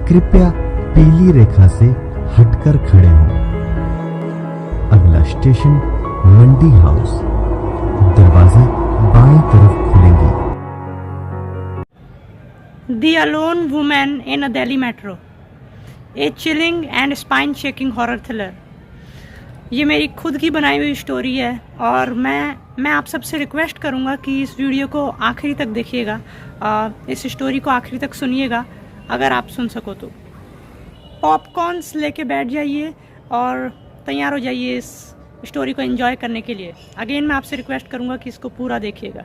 कृपया पीली रेखा से हटकर खड़े हों। अगला स्टेशन मंडी हाउस। दरवाजे बाएं तरफ खुलेंगे। The Alone Woman in a Delhi Metro, a chilling and spine-shaking horror thriller। ये मेरी खुद की बनाई हुई स्टोरी है और मैं आप सबसे रिक्वेस्ट करूँगा कि इस वीडियो को आखिरी तक देखिएगा, इस स्टोरी को आखिरी तक सुनिएगा अगर आप सुन सको तो। पॉपकॉर्न्स लेके बैठ जाइए और तैयार हो जाइए इस स्टोरी को एंजॉय करने के लिए। अगेन मैं आपसे रिक्वेस्ट करूँगा कि इसको पूरा देखिएगा।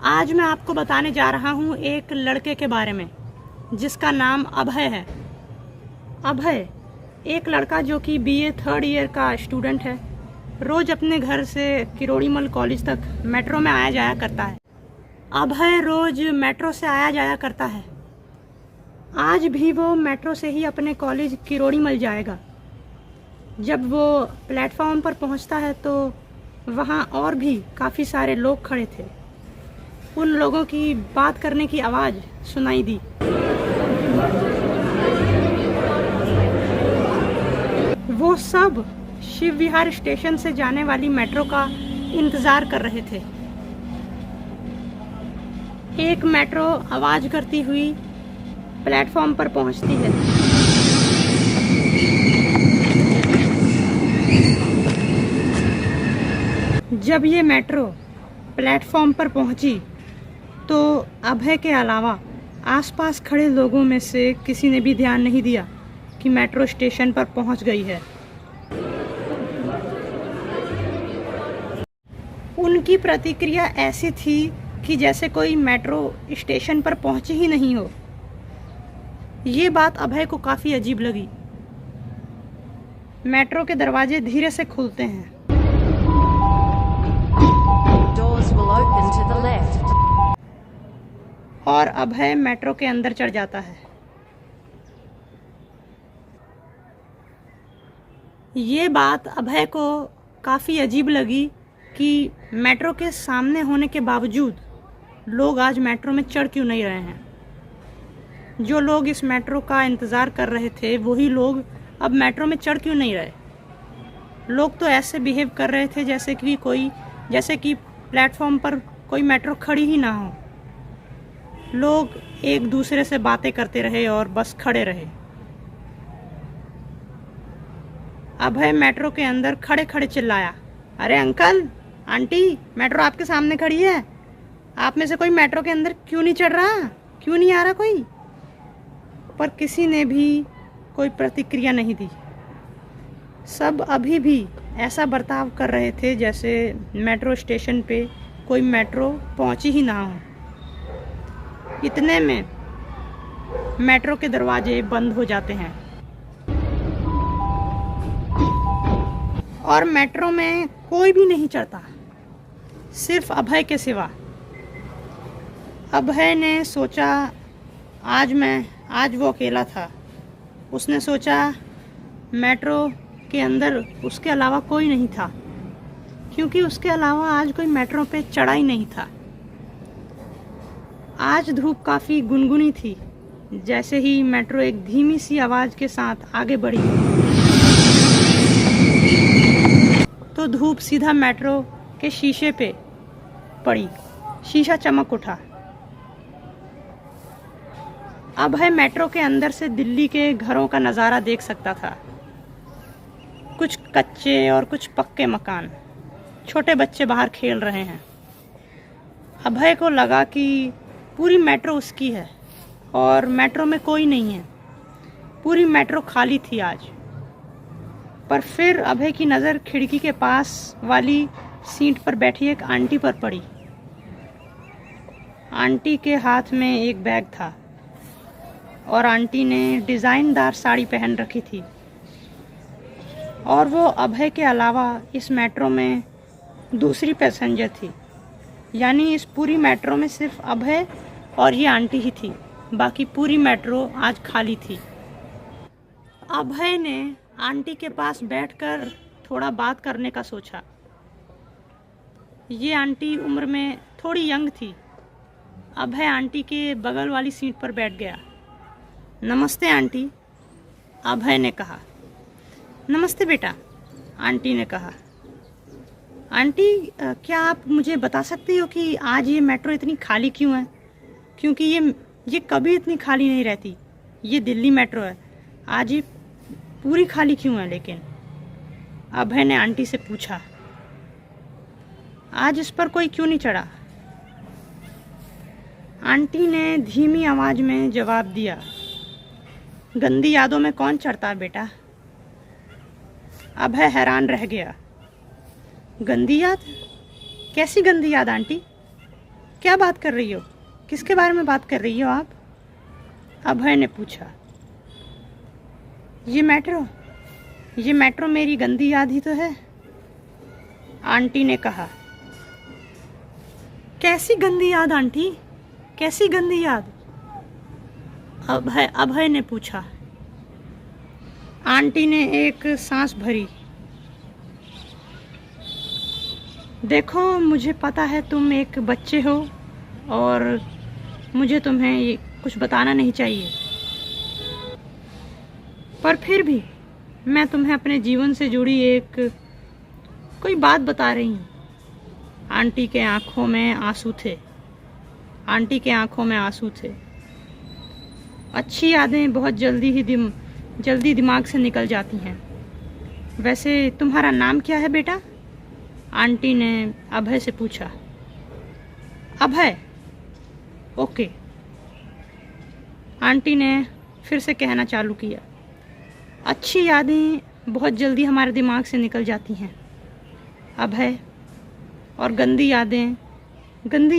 आज मैं आपको बताने जा रहा हूँ एक लड़के के बारे में जिसका नाम अभय है। अभय एक लड़का जो कि बीए थर्ड ईयर का स्टूडेंट है। रोज अपने घर से किरोड़ीमल कॉलेज तक मेट्रो में आया जाया करता है। अभय रोज मेट्रो से आया जाया करता है। आज भी वो मेट्रो से ही अपने कॉलेज किरोड़ीमल जाएगा। जब वो प्लेटफॉर्म पर पहुंचता है तो वहां और भी काफ़ी सारे लोग खड़े थे। उन लोगों की बात करने की आवाज़ सुनाई दी। वो सब शिव विहार स्टेशन से जाने वाली मेट्रो का इंतज़ार कर रहे थे। एक मेट्रो आवाज़ करती हुई प्लेटफॉर्म पर पहुंचती है। जब ये मेट्रो प्लेटफॉर्म पर पहुंची तो अभय के अलावा आसपास खड़े लोगों में से किसी ने भी ध्यान नहीं दिया कि मेट्रो स्टेशन पर पहुंच गई है। उनकी प्रतिक्रिया ऐसी थी कि जैसे कोई मेट्रो स्टेशन पर पहुंची ही नहीं हो। ये बात अभय को काफ़ी अजीब लगी। मेट्रो के दरवाजे धीरे से खुलते हैं। Doors will open to the left. और अभय मेट्रो के अंदर चढ़ जाता है। ये बात अभय को काफ़ी अजीब लगी कि मेट्रो के सामने होने के बावजूद लोग आज मेट्रो में चढ़ क्यों नहीं रहे हैं। जो लोग इस मेट्रो का इंतज़ार कर रहे थे वही लोग अब मेट्रो में चढ़ क्यों नहीं रहे। लोग तो ऐसे बिहेव कर रहे थे जैसे कि प्लेटफॉर्म पर कोई मेट्रो खड़ी ही ना हो। लोग एक दूसरे से बातें करते रहे और बस खड़े रहे। अभय मेट्रो के अंदर खड़े खड़े चिल्लाया, अरे अंकल आंटी, मेट्रो आपके सामने खड़ी है। आप में से कोई मेट्रो के अंदर क्यों नहीं चढ़ रहा, क्यों नहीं आ रहा कोई। पर किसी ने भी कोई प्रतिक्रिया नहीं दी। सब अभी भी ऐसा बर्ताव कर रहे थे जैसे मेट्रो स्टेशन पे कोई मेट्रो पहुंची ही ना हो। इतने में मेट्रो के दरवाजे बंद हो जाते हैं और मेट्रो में कोई भी नहीं चढ़ता, सिर्फ अभय के सिवा। अभय ने सोचा आज वो अकेला था। उसने सोचा मेट्रो के अंदर उसके अलावा कोई नहीं था, क्योंकि उसके अलावा आज कोई मेट्रो पे चढ़ा ही नहीं था। आज धूप काफ़ी गुनगुनी थी। जैसे ही मेट्रो एक धीमी सी आवाज़ के साथ आगे बढ़ी तो धूप सीधा मेट्रो के शीशे पे पड़ी। शीशा चमक उठा। अभय मेट्रो के अंदर से दिल्ली के घरों का नज़ारा देख सकता था। कुछ कच्चे और कुछ पक्के मकान, छोटे बच्चे बाहर खेल रहे हैं। अभय को लगा कि पूरी मेट्रो उसकी है और मेट्रो में कोई नहीं है। पूरी मेट्रो खाली थी आज। पर फिर अभय की नज़र खिड़की के पास वाली सीट पर बैठी एक आंटी पर पड़ी। आंटी के हाथ में एक बैग था और आंटी ने डिज़ाइनदार साड़ी पहन रखी थी। और वो अभय के अलावा इस मेट्रो में दूसरी पैसेंजर थी। यानी इस पूरी मेट्रो में सिर्फ अभय और ये आंटी ही थी। बाकी पूरी मेट्रो आज खाली थी। अभय ने आंटी के पास बैठकर थोड़ा बात करने का सोचा। ये आंटी उम्र में थोड़ी यंग थी अभय आंटी के बगल वाली सीट पर बैठ गया। नमस्ते आंटी, अभय ने कहा। नमस्ते बेटा, आंटी ने कहा। आंटी क्या आप मुझे बता सकती हो कि आज ये मेट्रो इतनी खाली क्यों है? क्योंकि ये कभी इतनी खाली नहीं रहती। ये दिल्ली मेट्रो है, आज ये पूरी खाली क्यों है? लेकिन अभय ने आंटी से पूछा, आज इस पर कोई क्यों नहीं चढ़ा? आंटी ने धीमी आवाज में जवाब दिया, गंदी यादों में कौन चढ़ता है बेटा? अभय हैरान रह गया। गंदी याद? कैसी गंदी याद आंटी? क्या बात कर रही हो? किसके बारे में बात कर रही हो आप? अभय ने पूछा। ये मेट्रो मेरी गंदी याद ही तो है, आंटी ने कहा। कैसी गंदी याद आंटी? कैसी गंदी याद? अभय ने पूछा। आंटी ने एक सांस भरी। देखो, मुझे पता है तुम एक बच्चे हो और मुझे तुम्हें ये कुछ बताना नहीं चाहिए, पर फिर भी मैं तुम्हें अपने जीवन से जुड़ी कोई बात बता रही हूँ। आंटी के आंखों में आंसू थे। आंटी के आंखों में आंसू थे। अच्छी यादें बहुत जल्दी दिमाग से निकल जाती हैं। वैसे तुम्हारा नाम क्या है बेटा? आंटी ने अभय से पूछा। अभय? ओके, आंटी ने फिर से कहना चालू किया। अच्छी यादें बहुत जल्दी हमारे दिमाग से निकल जाती हैं अभय, और गंदी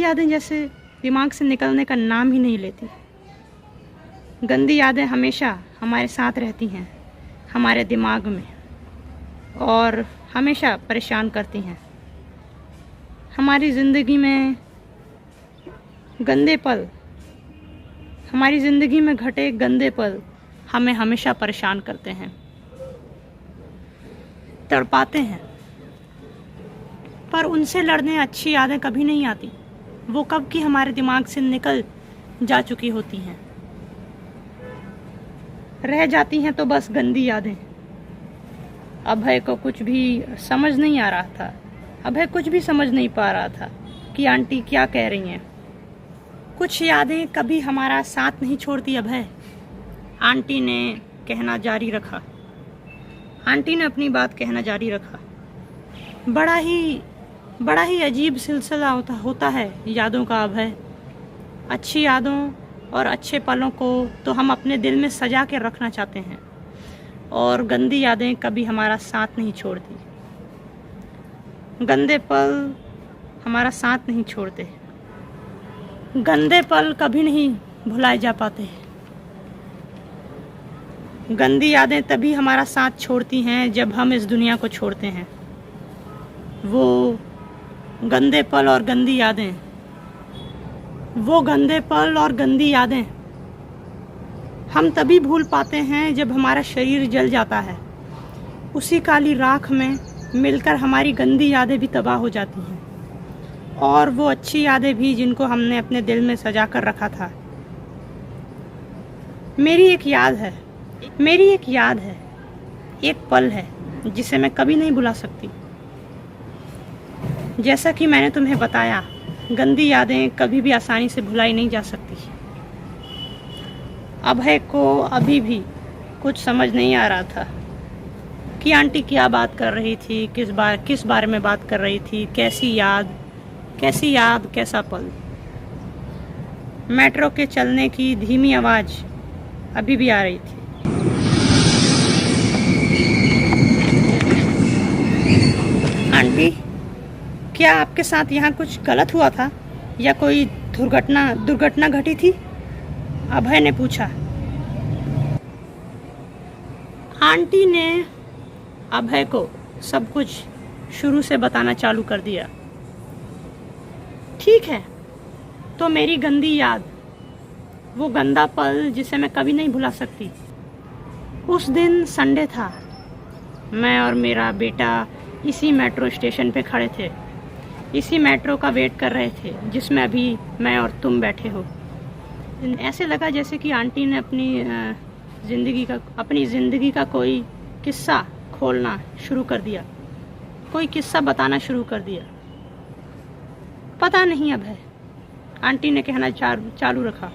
यादें जैसे दिमाग से निकलने का नाम ही नहीं लेती। गंदी यादें हमेशा हमारे साथ रहती हैं, हमारे दिमाग में, और हमेशा परेशान करती हैं। हमारी ज़िंदगी में घटे गंदे पल हमें हमेशा परेशान करते हैं, तड़पाते हैं, पर उनसे लड़ने अच्छी यादें कभी नहीं आती। वो कब की हमारे दिमाग से निकल जा चुकी होती हैं। रह जाती हैं तो बस गंदी यादें। अभय को कुछ भी समझ नहीं आ रहा था। अभय कुछ भी समझ नहीं पा रहा था कि आंटी क्या कह रही हैं। कुछ यादें कभी हमारा साथ नहीं छोड़ती अभय, आंटी ने कहना जारी रखा। आंटी ने अपनी बात कहना जारी रखा। बड़ा ही अजीब सिलसिला होता है यादों का अभय। अच्छी यादों और अच्छे पलों को तो हम अपने दिल में सजा के रखना चाहते हैं, और गंदी यादें कभी हमारा साथ नहीं छोड़ती। गंदे पल हमारा साथ नहीं छोड़ते। गंदे पल कभी नहीं भुलाए जा पाते। गंदी यादें तभी हमारा साथ छोड़ती हैं जब हम इस दुनिया को छोड़ते हैं। वो गंदे पल और गंदी यादें हम तभी भूल पाते हैं जब हमारा शरीर जल जाता है। उसी काली राख में मिलकर हमारी गंदी यादें भी तबाह हो जाती हैं, और वो अच्छी यादें भी जिनको हमने अपने दिल में सजा कर रखा था। मेरी एक याद है, एक पल है जिसे मैं कभी नहीं भुला सकती। जैसा कि मैंने तुम्हें बताया, गंदी यादें कभी भी आसानी से भुलाई नहीं जा सकती। अभय को अभी भी कुछ समझ नहीं आ रहा था कि आंटी क्या बात कर रही थी, किस बारे में बात कर रही थी, कैसी याद कैसा पल। मेट्रो के चलने की धीमी आवाज़ अभी भी आ रही थी। आंटी, क्या आपके साथ यहाँ कुछ गलत हुआ था या कोई दुर्घटना घटी थी? अभय ने पूछा। आंटी ने अभय को सब कुछ शुरू से बताना चालू कर दिया। ठीक है, तो मेरी गंदी याद, वो गंदा पल जिसे मैं कभी नहीं भुला सकती। उस दिन संडे था। मैं और मेरा बेटा इसी मेट्रो स्टेशन पे खड़े थे। इसी मेट्रो का वेट कर रहे थे जिसमें अभी मैं और तुम बैठे हो। ऐसे लगा जैसे कि आंटी ने अपनी ज़िंदगी का कोई किस्सा खोलना शुरू कर दिया, कोई किस्सा बताना शुरू कर दिया। पता नहीं अब है, आंटी ने कहना चालू रखा,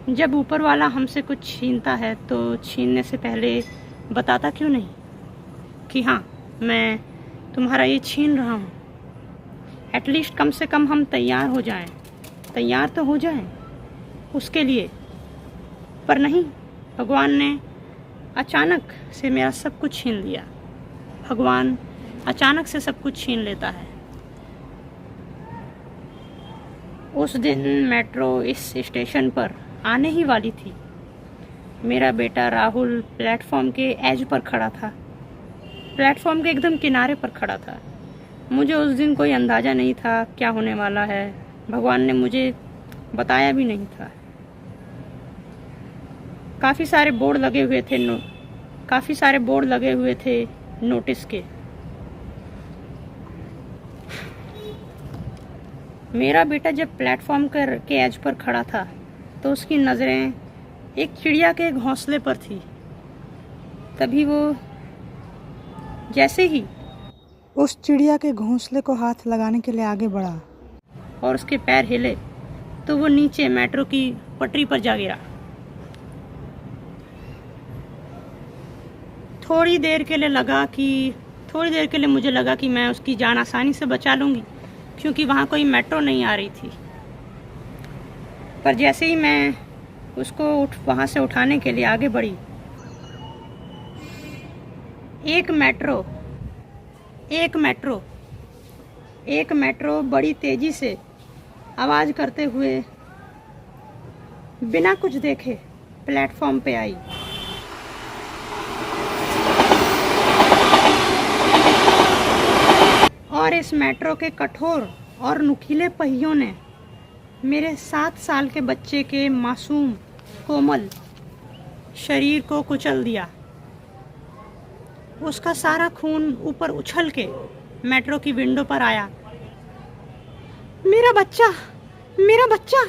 जब ऊपर वाला हमसे कुछ छीनता है तो छीनने से पहले बताता क्यों नहीं कि हाँ मैं तुम्हारा ये छीन रहा हूँ। एटलीस्ट कम से कम हम तैयार हो जाएं, तैयार तो हो जाएं उसके लिए। पर नहीं, भगवान ने अचानक से मेरा सब कुछ छीन लिया। भगवान अचानक से सब कुछ छीन लेता है। उस दिन मेट्रो इस स्टेशन पर आने ही वाली थी। मेरा बेटा राहुल प्लेटफॉर्म के एज पर खड़ा था, प्लेटफॉर्म के एकदम किनारे पर खड़ा था। मुझे उस दिन कोई अंदाज़ा नहीं था क्या होने वाला है, भगवान ने मुझे बताया भी नहीं था। काफ़ी सारे बोर्ड लगे हुए थे नोटिस के। मेरा बेटा जब प्लेटफॉर्म के एज पर खड़ा था तो उसकी नज़रें एक चिड़िया के घोंसले पर थी। तभी वो जैसे ही उस चिड़िया के घोंसले को हाथ लगाने के लिए आगे बढ़ा और उसके पैर हिले तो वो नीचे मेट्रो की पटरी पर जा गिरा। थोड़ी देर के लिए मुझे लगा कि मैं उसकी जान आसानी से बचा लूँगी, क्योंकि वहाँ कोई मेट्रो नहीं आ रही थी। पर जैसे ही मैं उसको वहाँ से उठाने के लिए आगे बढ़ी, एक मेट्रो बड़ी तेजी से आवाज़ करते हुए बिना कुछ देखे प्लेटफॉर्म पे आई। और इस मेट्रो के कठोर और नुकीले पहियों ने मेरे 7 साल के बच्चे के मासूम कोमल शरीर को कुचल दिया। उसका सारा खून ऊपर उछल के मेट्रो की विंडो पर आया। मेरा बच्चा।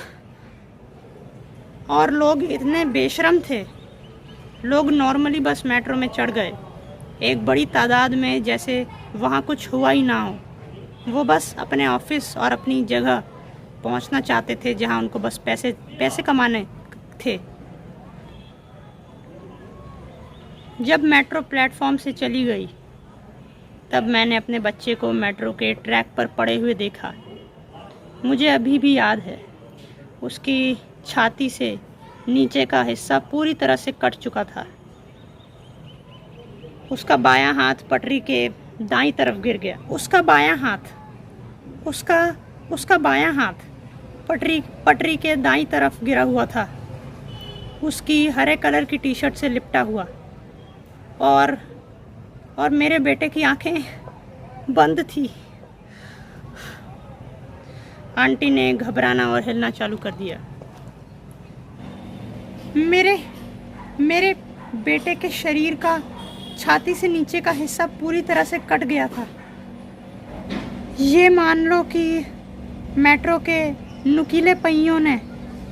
और लोग इतने बेशरम थे, लोग नॉर्मली बस मेट्रो में चढ़ गए, एक बड़ी तादाद में, जैसे वहाँ कुछ हुआ ही ना हो। वो बस अपने ऑफिस और अपनी जगह पहुँचना चाहते थे जहाँ उनको बस पैसे कमाने थे। जब मेट्रो प्लेटफॉर्म से चली गई तब मैंने अपने बच्चे को मेट्रो के ट्रैक पर पड़े हुए देखा। मुझे अभी भी याद है, उसकी छाती से नीचे का हिस्सा पूरी तरह से कट चुका था। उसका बायां हाथ पटरी के दाईं तरफ गिर गया। उसका बायां हाथ पटरी के दाईं तरफ गिरा हुआ था। उसकी हरे कलर की टी शर्ट से लिपटा हुआ और मेरे बेटे की आंखें बंद थी। आंटी ने घबराना और हिलना चालू कर दिया। मेरे बेटे के शरीर का छाती से नीचे का हिस्सा पूरी तरह से कट गया था। ये मान लो कि मेट्रो के नुकीले पहियों ने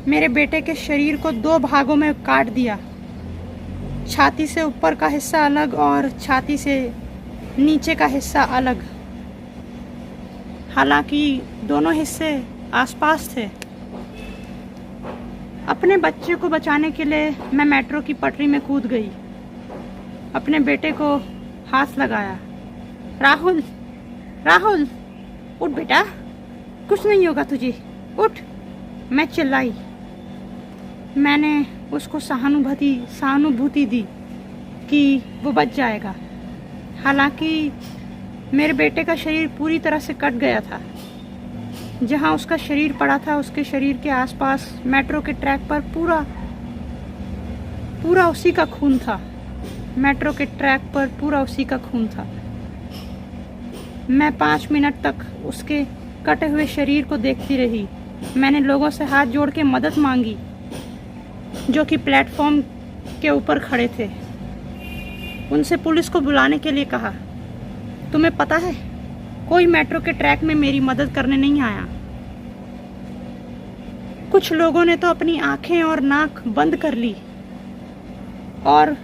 मेरे बेटे के शरीर को 2 भागों में काट दिया। छाती से ऊपर का हिस्सा अलग और छाती से नीचे का हिस्सा अलग। हालांकि दोनों हिस्से आसपास थे। अपने बच्चे को बचाने के लिए मैं मेट्रो की पटरी में कूद गई, अपने बेटे को हाथ लगाया। राहुल उठ बेटा, कुछ नहीं होगा तुझे, उठ। मैं चिल्लाई। मैंने उसको सहानुभूति दी कि वो बच जाएगा। हालांकि मेरे बेटे का शरीर पूरी तरह से कट गया था। जहां उसका शरीर पड़ा था, उसके शरीर के आसपास मेट्रो के ट्रैक पर पूरा उसी का खून था। मेट्रो के ट्रैक पर पूरा उसी का खून था। मैं 5 मिनट तक उसके कटे हुए शरीर को देखती रही। मैंने लोगों से हाथ जोड़ के मदद मांगी जो कि प्लेटफॉर्म के ऊपर खड़े थे। उनसे पुलिस को बुलाने के लिए कहा। तुम्हें पता है कोई मेट्रो के ट्रैक में मेरी मदद करने नहीं आया। कुछ लोगों ने तो अपनी आंखें और नाक बंद कर ली और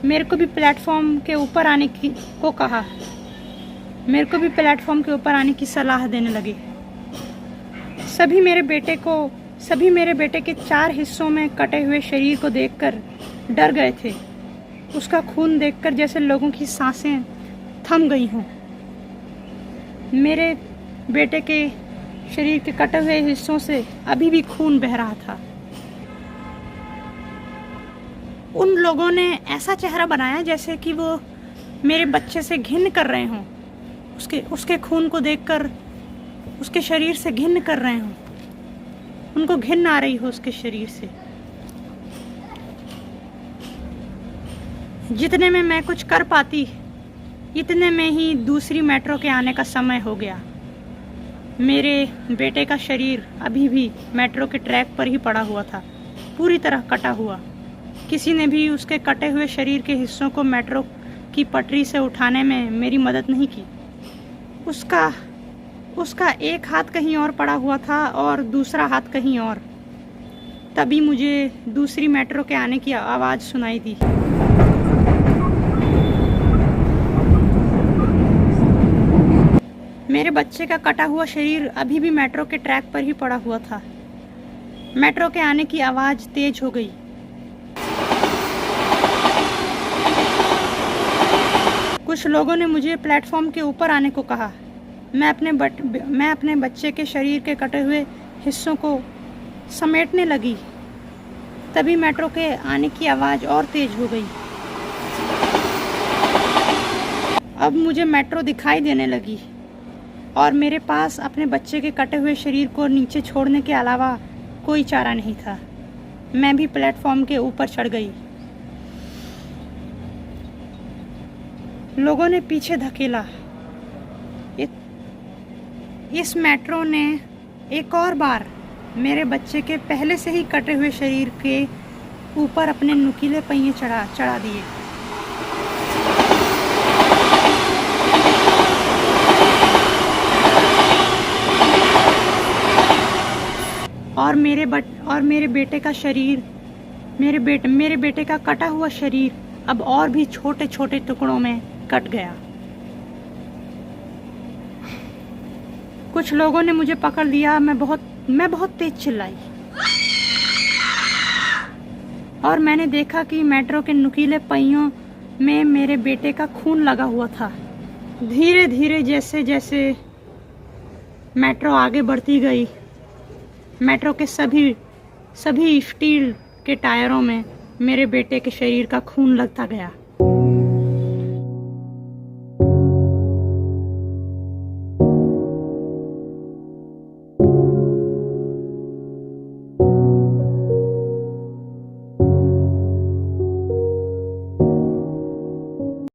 मेरे को भी प्लेटफॉर्म के ऊपर आने को कहा। मेरे को भी प्लेटफॉर्म के ऊपर आने की सलाह देने लगे। सभी मेरे बेटे के 4 हिस्सों में कटे हुए शरीर को देखकर डर गए थे। उसका खून देखकर जैसे लोगों की सांसें थम गई हों। मेरे बेटे के शरीर के कटे हुए हिस्सों से अभी भी खून बह रहा था। उन लोगों ने ऐसा चेहरा बनाया जैसे कि वो मेरे बच्चे से घिन कर रहे हों। उसके खून को देखकर उसके शरीर से घिन कर रहे हों। उनको घिन आ रही हो उसके शरीर से। जितने में मैं कुछ कर पाती, इतने में ही दूसरी मेट्रो के आने का समय हो गया। मेरे बेटे का शरीर अभी भी मेट्रो के ट्रैक पर ही पड़ा हुआ था, पूरी तरह कटा हुआ। किसी ने भी उसके कटे हुए शरीर के हिस्सों को मेट्रो की पटरी से उठाने में मेरी मदद नहीं की। उसका एक हाथ कहीं और पड़ा हुआ था और दूसरा हाथ कहीं और। तभी मुझे दूसरी मेट्रो के आने की आवाज़ सुनाई दी। मेरे बच्चे का कटा हुआ शरीर अभी भी मेट्रो के ट्रैक पर ही पड़ा हुआ था। मेट्रो के आने की आवाज़ तेज हो गई। कुछ लोगों ने मुझे प्लेटफॉर्म के ऊपर आने को कहा। मैं अपने बच्चे के शरीर के कटे हुए हिस्सों को समेटने लगी। तभी मेट्रो के आने की आवाज़ और तेज हो गई। अब मुझे मेट्रो दिखाई देने लगी और मेरे पास अपने बच्चे के कटे हुए शरीर को नीचे छोड़ने के अलावा कोई चारा नहीं था। मैं भी प्लेटफॉर्म के ऊपर चढ़ गई। लोगों ने पीछे धकेला। इस मेट्रो ने एक और बार मेरे बच्चे के पहले से ही कटे हुए शरीर के ऊपर अपने नुकीले पहिए चढ़ा दिए। और मेरे बेटे का शरीर, मेरे बेटे का कटा हुआ शरीर अब और भी छोटे छोटे टुकड़ों में कट गया। कुछ लोगों ने मुझे पकड़ लिया। मैं बहुत तेज चिल्लाई और मैंने देखा कि मेट्रो के नुकीले पहियों में मेरे बेटे का खून लगा हुआ था। धीरे धीरे जैसे जैसे मेट्रो आगे बढ़ती गई, मेट्रो के सभी स्टील के टायरों में मेरे बेटे के शरीर का खून लगता गया।